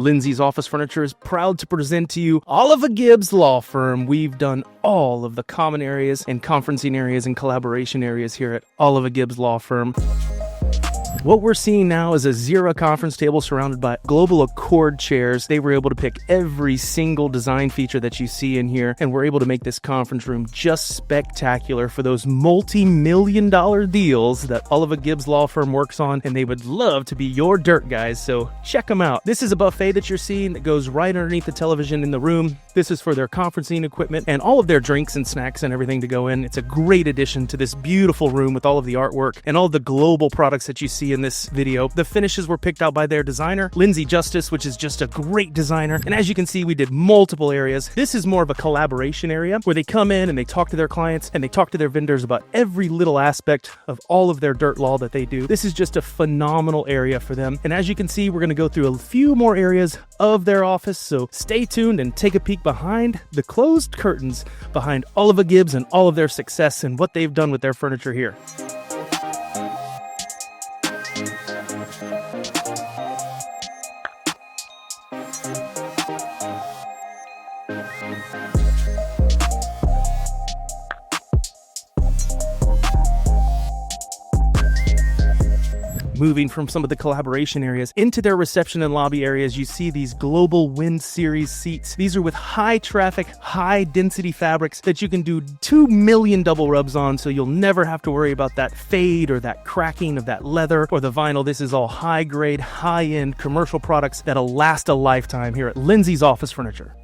Lindsey's Office Furniture is proud to present to you Oliver Gibbs Law Firm. We've done all of the common areas and conferencing areas and collaboration areas here at Oliver Gibbs Law Firm. What we're seeing now is a Xero conference table surrounded by global Accord chairs. They were able to pick every single design feature that you see in here, and we're able to make this conference room just spectacular for those multi-million-dollar deals that Oliver Gibbs Law Firm works on, and they would love to be your dirt guys, so check them out. This is a buffet that you're seeing that goes right underneath the television in the room. This is for their conferencing equipment and all of their drinks and snacks and everything to go in. It's a great addition to this beautiful room with all of the artwork and all the global products that you see in this video. The finishes were picked out by their designer, Lindsey Justice, which is just a great designer. And as you can see, we did multiple areas. This is more of a collaboration area where they come in and they talk to their clients and they talk to their vendors about every little aspect of all of their dirt law that they do. This is just a phenomenal area for them. And as you can see, we're going to go through a few more areas of their office. So stay tuned and take a peek behind the closed curtains behind Oliver Gibbs and all of their success and what they've done with their furniture here. Moving from some of the collaboration areas into their reception and lobby areas, you see these global Wind Series seats. These are with high traffic, high density fabrics that you can do 2 million double rubs on, so you'll never have to worry about that fade or that cracking of that leather or the vinyl. This is all high grade, high end commercial products that'll last a lifetime here at Lindsey's Office Furniture.